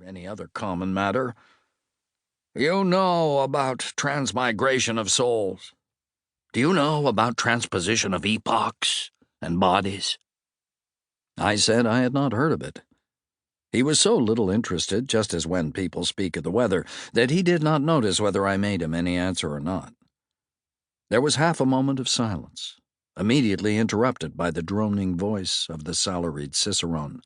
any other common matter. You know about transmigration of souls. Do you know about transposition of epochs and bodies?" I said I had not heard of it. He was so little interested, just as when people speak of the weather, that he did not notice whether I made him any answer or not. There was half a moment of silence, immediately interrupted by the droning voice of the salaried cicerone.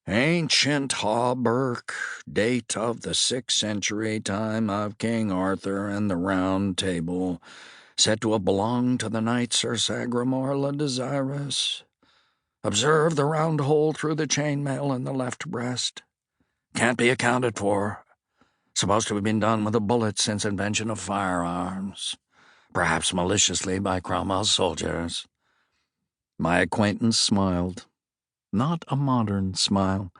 "Ancient hauberk, date of the 6th century, time of King Arthur and the Round Table, said to have belonged to the knight Sir Sagramore le Desirous. Observe the round hole through the chainmail in the left breast. Can't be accounted for. Supposed to have been done with a bullet since invention of firearms. Perhaps maliciously by Cromwell's soldiers." My acquaintance smiled. Not a modern smile,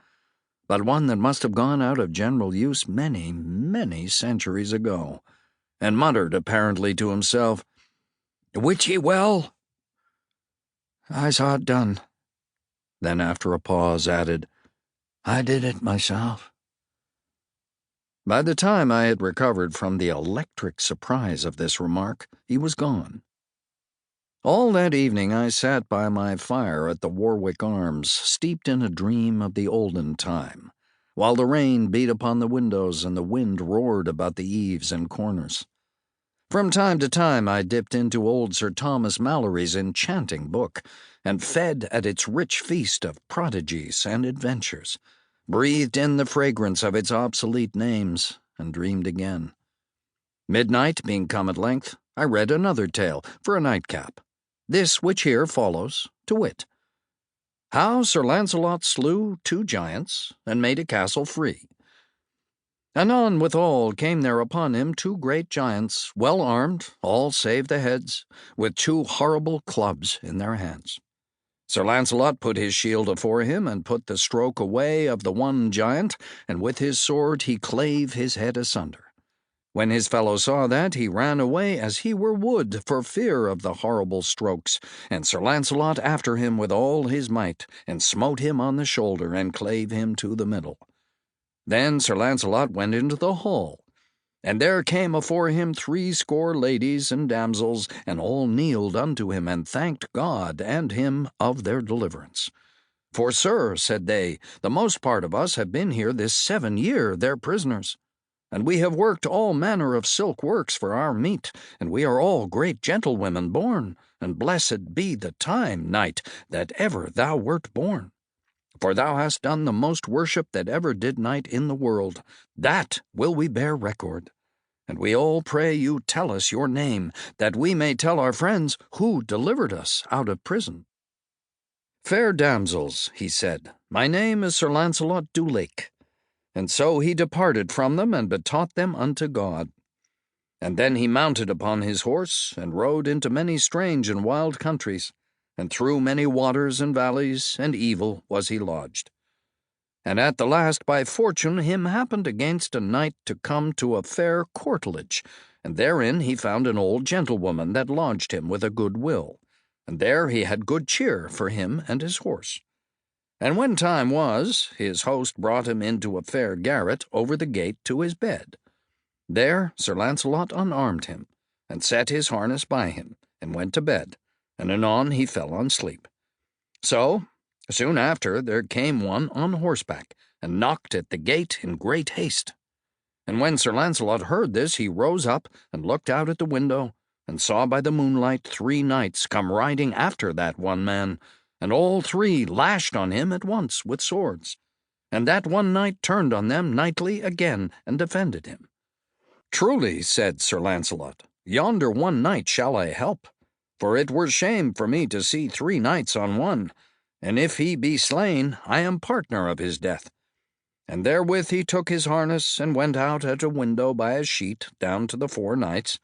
but one that must have gone out of general use many, many centuries ago, and muttered apparently to himself, "Wit ye well?" "I saw it done." Then after a pause added, "I did it myself." By the time I had recovered from the electric surprise of this remark, he was gone. All that evening I sat by my fire at the Warwick Arms, steeped in a dream of the olden time, while the rain beat upon the windows and the wind roared about the eaves and corners. From time to time I dipped into old Sir Thomas Malory's enchanting book, and fed at its rich feast of prodigies and adventures, breathed in the fragrance of its obsolete names, and dreamed again. Midnight being come at length, I read another tale for a nightcap, this which here follows, to wit: How Sir Launcelot slew 2 giants, and made a castle free. Anon withal came there upon him 2 great giants, well armed, all save the heads, with 2 horrible clubs in their hands. Sir Launcelot put his shield afore him, and put the stroke away of the one giant, and with his sword he clave his head asunder. When his fellow saw that, he ran away as he were wood, for fear of the horrible strokes, and Sir Launcelot after him with all his might, and smote him on the shoulder, and clave him to the middle. Then Sir Launcelot went into the hall, and there came afore him 60 ladies and damsels, and all kneeled unto him, and thanked God and him of their deliverance. "For, sir," said they, "the most part of us have been here this 7 year their prisoners. And we have worked all manner of silk works for our meat, and we are all great gentlewomen born, and blessed be the time, knight, that ever thou wert born. For thou hast done the most worship that ever did knight in the world. That will we bear record. And we all pray you tell us your name, that we may tell our friends who delivered us out of prison." "Fair damsels," he said, "my name is Sir Launcelot du Lake." And so he departed from them, and betaught them unto God. And then he mounted upon his horse, and rode into many strange and wild countries, and through many waters and valleys, and evil was he lodged. And at the last by fortune him happened against a knight to come to a fair courtelage, and therein he found an old gentlewoman that lodged him with a good will, and there he had good cheer for him and his horse. And when time was, his host brought him into a fair garret over the gate to his bed. There Sir Launcelot unarmed him, and set his harness by him, and went to bed, and anon he fell on sleep. So, soon after, there came one on horseback, and knocked at the gate in great haste. And when Sir Launcelot heard this, he rose up, and looked out at the window, and saw by the moonlight 3 knights come riding after that one man, and all 3 lashed on him at once with swords. And that one knight turned on them knightly again, and defended him. "Truly," said Sir Launcelot, "yonder one knight shall I help, for it were shame for me to see 3 knights on one, and if he be slain, I am partner of his death." And therewith he took his harness, and went out at a window by a sheet down to the 4 knights.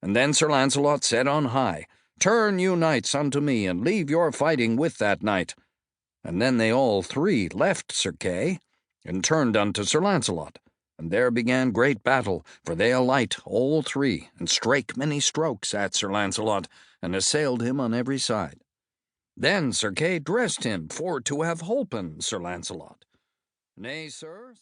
And then Sir Launcelot said on high, "Turn, you knights, unto me, and leave your fighting with that knight." And then they all 3 left Sir Kay, and turned unto Sir Launcelot, and there began great battle, for they alight all 3, and strake many strokes at Sir Launcelot, and assailed him on every side. Then Sir Kay dressed him for to have holpen Sir Launcelot. "Nay, sir,"